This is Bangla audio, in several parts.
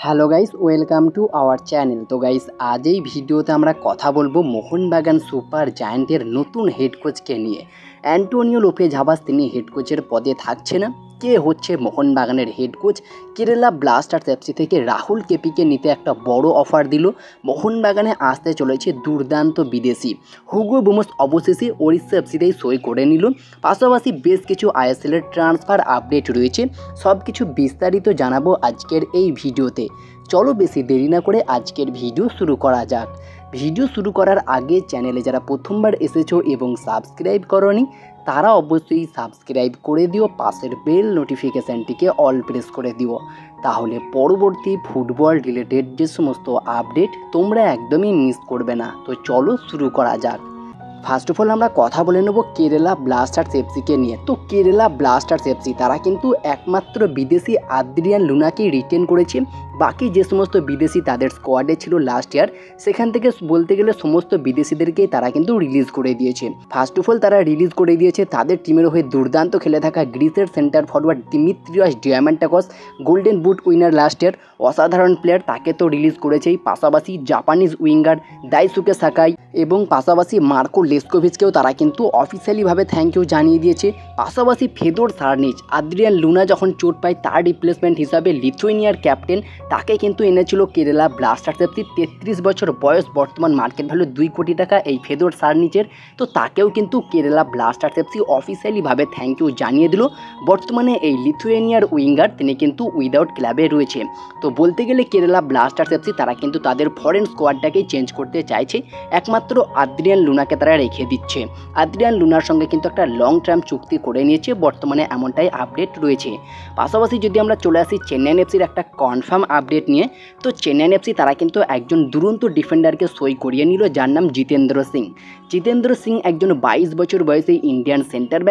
Hello guys, welcome to our channel. তো গাইস, আজ এই ভিডিওতে আমরা কথা বলবো মোহনবাগান সুপার জায়ান্টের নতুন হেড কোচকে নিয়ে। অ্যান্টোনিও লোপেজ হাবাস তিনি হেড কোচের পদে থাকছে না। কে হচ্ছে মোহনবাগানের head coach? Kerala Blasters FC থেকে রাহুল কেপিকে নিতে একটা বড় অফার দিল। মোহনবাগানে আসতে চলেছে দুর্দান্ত বিদেশি। হুগো বুমস অবশেষে ওড়িশা এফসিতেই সই করে নিল। পাশাপাশি বেশ কিছু আইএসএলের ট্রান্সফার আপডেট রয়েছে। সব কিছু বিস্তারিত জানাবো আজকের এই ভিডিওতে। চলো বেশি দেরি না করে আজকের ভিডিও শুরু করা যাক। ভিডিও শুরু করার আগে চ্যানেলে যারা প্রথমবার এসেছো এবং সাবস্ক্রাইব করোনি তারা অবশ্যই সাবস্ক্রাইব করে দিও, পাশের বেল নোটিফিকেশানটিকে অল প্রেস করে দিও। তাহলে পরবর্তী ফুটবল রিলেটেড যে সমস্ত আপডেট তোমরা একদমই মিস করবে না। তো চলো শুরু করা যাক। ফার্স্ট অফ অল আমরা কথা বলে নেব কেরালা ব্লাস্টার্স এফসিকে নিয়ে। তো কেরালা ব্লাস্টার্স এফসি তারা কিন্তু একমাত্র বিদেশি আদ্রিয়ান লুনাকেই রিটেন করেছে। বাকি যে সমস্ত বিদেশি তাদের স্কোয়াডে ছিল লাস্ট ইয়ার, সেখান থেকে বলতে গেলে সমস্ত বিদেশিদেরকেই তারা কিন্তু রিলিজ করে দিয়েছে। ফার্স্ট অফ অল তারা রিলিজ করে দিয়েছে তাদের টিমের হয়ে দুর্দান্ত খেলে থাকা গ্রিসের centre forward Dimitrios Diamantakos, golden boot winner last year, অসাধারণ প্লেয়ার, তাকে তো রিলিজ করেছেই। পাশাপাশি জাপানিজ উইঙ্গার দাইসুকে সাকাই এবং পাশাপাশি মার্কো লেস্কোভিচকেও তারা কিন্তু অফিসিয়ালিভাবে থ্যাংক ইউ জানিয়ে দিয়েছে। পাশাপাশি ফেদোর সার্নিচ, আদ্রিয়ান লুনা যখন চোট পায় তার রিপ্লেসমেন্ট হিসাবে লিথুয়েনিয়ার ক্যাপ্টেন তাকে কিন্তু এনেছিল কেরালা ব্লাস্টার্স এফসি। 33 বছর বয়স, বর্তমান মার্কেট ভ্যালু 2 কোটি টাকা এই ফেদোর সার্নিচের। তো তাকেও কিন্তু কেরালা ব্লাস্টার্স এফসি অফিসিয়ালিভাবে থ্যাংক ইউ জানিয়ে দিল। বর্তমানে এই লিথুয়েনিয়ার উইঙ্গার তিনি কিন্তু উইদাউট ক্লাবে রয়েছে। তো বলতে গেলে কেরালা ব্লাস্টার্স এফসি তারা কিন্তু তাদের ফরেন স্কোয়াডটাকেই চেঞ্জ করতে চাইছে, একমাত্র আদ্রিয়ান লুনাকে তারা রেখে দিচ্ছে। আদ্রিয়ান লুনার সঙ্গে কিন্তু একটা লং টার্ম চুক্তি করে নিয়েছে, বর্তমানে এমনটাই আপডেট রয়েছে। পাশাপাশি যদি আমরা চলে আসি চেন্নাইন এফসির একটা কনফার্ম আপডেট নিয়ে, তো চেন্নাইন এফসি তারা কিন্তু একজন দুরন্ত ডিফেন্ডারকে সই করিয়ে নিল যার নাম জিতেন্দ্র সিং। জিতেন্দ্র সিং একজন 22 বছর বয়সে ইন্ডিয়ান সেন্টার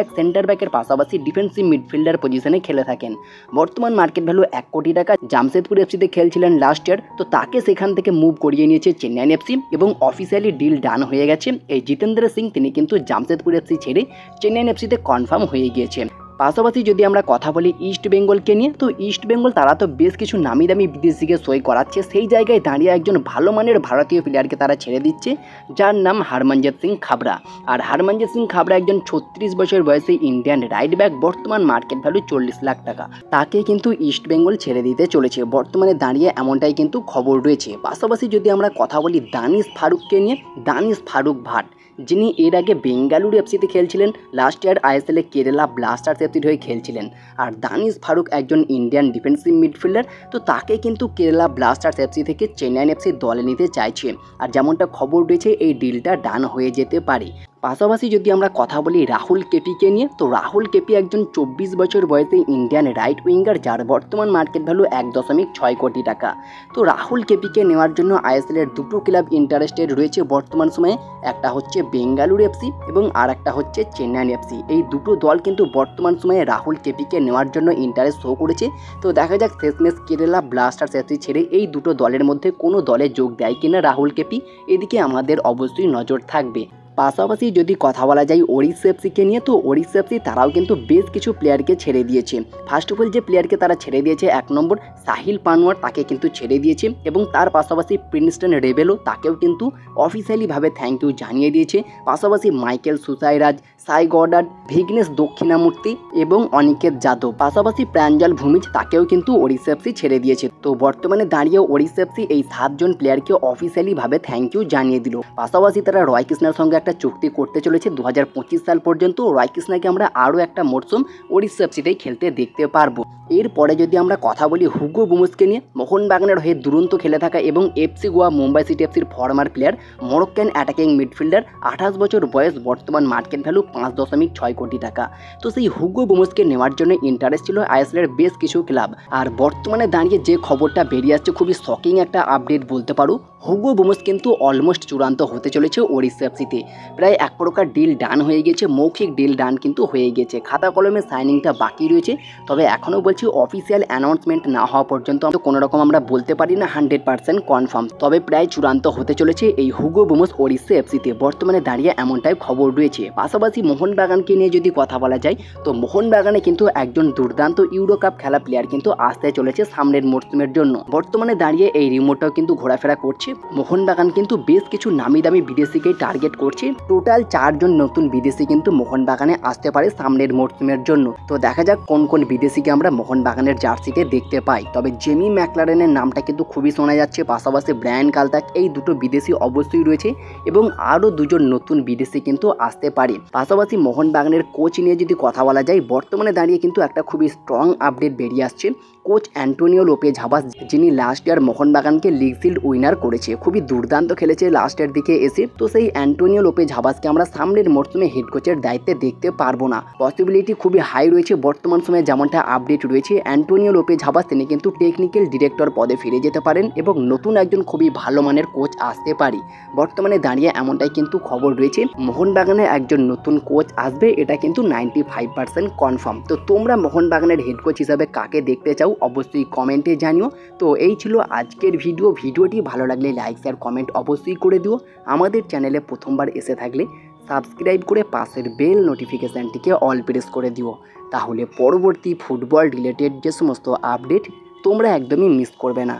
ব্যাকের পাশাপাশি ডিফেন্সিভ মিডফিল্ডার পজিশনে খেলে থাকেন। বর্তমান মার্কেট ভ্যালু 1 কোটি টাকা। জামশেদপুর এফসিতে খেলছিলেন লাস্ট ইয়ার, তো তাকে সেখান থেকে মুভ করিয়ে নিয়েছে চেন্নাইন এফসি এবং অফিসিয়ালি ডিল ডান হয়ে গেছে। এই জিতেন্দ্র সিং তিনি কিন্তু জামশেদপুর এফসি ছেড়ে চেন্নাইন এফসিতে কনফার্ম হয়ে গিয়েছে। পাশাপাশি যদি আমরা কথা বলি ইস্ট বেঙ্গলকে নিয়ে, তো ইস্ট বেঙ্গল তারা তো বেশ কিছু নামি দামি বিদেশিকে সই করাচ্ছে। সেই জায়গায় দাঁড়িয়ে একজন ভালো মানের ভারতীয় প্লেয়ারকে তারা ছেড়ে দিচ্ছে যার নাম হরমনজিৎ সিং খাবরা। আর হরমনজিৎ সিং খাবরা একজন 36 বছর বয়সে ইন্ডিয়ান রাইট ব্যাক, বর্তমান মার্কেট ভ্যালু 40 লাখ টাকা। তাকে কিন্তু ইস্ট বেঙ্গল ছেড়ে দিতে চলেছে বর্তমানে দাঁড়িয়ে, এমনটাই কিন্তু খবর রয়েছে। পাশাপাশি যদি আমরা কথা বলি দানিশ ফারুককে নিয়ে, দানিশ ফারুক ভাট যিনি এর আগে বেঙ্গালুরু এফসিতে খেলছিলেন, লাস্ট ইয়ার আইএসএলে কেরালা ব্লাস্টার্স এফসির হয়ে খেলছিলেন। আর দানিশ ফারুক একজন ইন্ডিয়ান ডিফেন্সিভ মিডফিল্ডার, তো তাকে কিন্তু কেরালা ব্লাস্টার্স এফসি থেকে চেন্নাইন এফসি দলে নিতে চাইছে। আর যেমনটা খবর রয়েছে এই ডিলটা ডান হয়ে যেতে পারে। পাশাপাশি যদি আমরা কথা বলি রাহুল কেপিকে নিয়ে, তো রাহুল কেপি একজন 24 বছর বয়সে ইন্ডিয়ান রাইট উইঙ্গার যার বর্তমান মার্কেট ভ্যালু 1.6 কোটি টাকা। তো রাহুল কেপিকে নেওয়ার জন্য আইএসএলের দুটো ক্লাব ইন্টারেস্টেড রয়েছে বর্তমান সময়ে, একটা হচ্ছে বেঙ্গালুরু এফসি এবং আর একটা হচ্ছে চেন্নাইন এফসি। এই দুটো দল কিন্তু বর্তমান সময়ে রাহুল কেপিকে নেওয়ার জন্য ইন্টারেস্ট শো করেছে। তো দেখা যাক শেষমেশ কেরালা ব্লাস্টার্স এফসি ছেড়ে এই দুটো দলের মধ্যে কোনো দলে যোগ দেয় কিনা রাহুল কেপি, এদিকে আমাদের অবশ্যই নজর থাকবে। পাশাপাশি যদি কথা বলা যায় ওড়িশা এফসিকে নিয়ে, তো ওড়িশা এফসি তারাও কিন্তু বেশ কিছু প্লেয়ারকে ছেড়ে দিয়েছে। ফার্স্ট অফ অল যে প্লেয়ারকে তারা ছেড়ে দিয়েছে 1 নম্বর সাহিল পানওয়ার, তাকে কিন্তু ছেড়ে দিয়েছে এবং তার পাশাপাশি প্রিন্সটন রেবেলো তাকেও কিন্তু অফিসিয়ালিভাবে থ্যাংক ইউ জানিয়ে দিয়েছে। পাশাপাশি মাইকেল সুসাইরাজ, সাই গডার্ড, ভিঘ্নেশ দক্ষিণামূর্তি এবং অনিকেত যাদব, পাশাপাশি প্রাঞ্জল ভূমিজ তাকেও কিন্তু ওড়িশা এফসি ছেড়ে দিয়েছে। তো বর্তমানে দাঁড়িয়ে ওড়িশা এফসি এই 7 জন প্লেয়ারকে অফিসিয়ালিভাবে থ্যাংক ইউ জানিয়ে দিল। পাশাপাশি তারা রয় কৃষ্ণার সঙ্গে একটা চুক্তি করতে চলেছে 2025 সাল পর্যন্ত। রয় কৃষ্ণাকে আমরা আরও একটা মরশুম ওড়িশা এফসিতেই খেলতে দেখতে পারবো। এরপরে যদি আমরা কথা বলি হুগো বুমসকে নিয়ে, মোহনবাগানের হয়ে দুরন্ত খেলে থাকা এবং এফসি গোয়া, মুম্বাই সিটি এফসির former player, Moroccan attacking midfielder, 28 বছর বয়স, বর্তমান মার্কেট ভ্যালু 5.6 কোটি টাকা। তো সেই হুগো বুমসকে নেওয়ার জন্য ইন্টারেস্ট ছিল আইএসএলের বেশ কিছু ক্লাব। আর বর্তমানে দাঁড়িয়ে যে খবরটা বেরিয়ে আসছে খুবই শকিং একটা আপডেট বলতে পারো, হুগো বোমস কিন্তু অলমোস্ট চূড়ান্ত হতে চলেছে ওড়িশা এফসিতে। প্রায় এক প্রকার ডিল ডান হয়ে গেছে, মৌখিক ডিল ডান কিন্তু হয়ে গেছে, খাতা কলমে সাইনিংটা বাকি রয়েছে। তবে এখনও বলছি অফিসিয়াল অ্যানাউন্সমেন্ট না হওয়া পর্যন্ত কোনো রকম আমরা বলতে পারি না 100% কনফার্ম। তবে প্রায় চূড়ান্ত হতে চলেছে এই হুগো বোমস ওড়িশা এফসিতে বর্তমানে দাঁড়িয়ে এমনটাই খবর রয়েছে। পাশাপাশি মোহনবাগানকে নিয়ে যদি কথা বলা যায় তো মোহনবাগানে কিন্তু একজন দুর্দান্ত ইউরো কাপ খেলা প্লেয়ার কিন্তু আসতে চলেছে সামনের মরশুমের জন্য। বর্তমানে দাঁড়িয়ে এই রিমোটটাও কিন্তু ঘোরাফেরা করছে। মোহনবাগান কিন্তু বেশ কিছু নামি দামি বিদেশিকেই টার্গেট করছে। টোটাল 4 জন নতুন বিদেশি কিন্তু মোহনবাগানে আসতে পারে সামনের মরশুমের জন্য। তো দেখা যাক কোন কোন বিদেশিকে আমরা মোহনবাগানের জার্সিতে দেখতে পাই। তবে জেমি ম্যাকলারেনের নামটা কিন্তু খুবই শোনা যাচ্ছে, পাশাপাশি ব্রায়ান কালতাক, এই দুটো বিদেশি অবশ্যই রয়েছে এবং আরও 2 জন নতুন বিদেশি কিন্তু আসতে পারে। পাশাপাশি মোহনবাগানের কোচ নিয়ে যদি কথা বলা যায়, বর্তমানে দাঁড়িয়ে কিন্তু একটা খুবই স্ট্রং আপডেট বেরিয়ে আসছে। কোচ অ্যান্টোনিও লোপেজ হাবাস, যিনি লাস্ট ইয়ার মোহনবাগানকে লিগ শিল্ড উইনার করেছে, খুবই দুর্দান্ত খেলেছে লাস্টের দিকে এসে। তো সেই অ্যান্টোনিও লোপেজ হাবাসকে আমরা সামনের মরশুমে হেড কোচের দায়িত্বে দেখতে পারবো না, পসিবিলিটি খুবই হাই রয়েছে। বর্তমান সময়ে যেমনটা আপডেট রয়েছে, অ্যান্টোনিও লোপেজ হাবাস তিনি কিন্তু টেকনিক্যাল ডিরেক্টর পদে ফিরে যেতে পারেন এবং নতুন একজন খুবই ভালো মানের কোচ আসতে পারে। বর্তমানে দাঁড়িয়ে এমনটাই কিন্তু খবর রয়েছে, মোহনবাগানে একজন নতুন কোচ আসবে, এটা কিন্তু 95% কনফার্ম। তো তোমরা মোহনবাগানের হেড কোচ হিসাবে কাকে দেখতে চাও অবশ্যই কমেন্টে জানিও। তো এই ছিল আজকের ভিডিওটি ভালো লাগলে লাইক শেয়ার কমেন্ট অবশ্যই করে দিও। আমাদের চ্যানেলে প্রথমবার এসে থাকলে সাবস্ক্রাইব করে পাশের বেল নোটিফিকেশানটিকে অল প্রেস করে দিও, তাহলে পরবর্তী ফুটবল রিলেটেড যে সমস্ত আপডেট তোমরা একদমই মিস করবে না।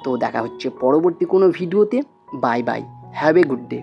তো দেখা হচ্ছে পরবর্তী কোনো ভিডিওতে। Bye bye, have a good day.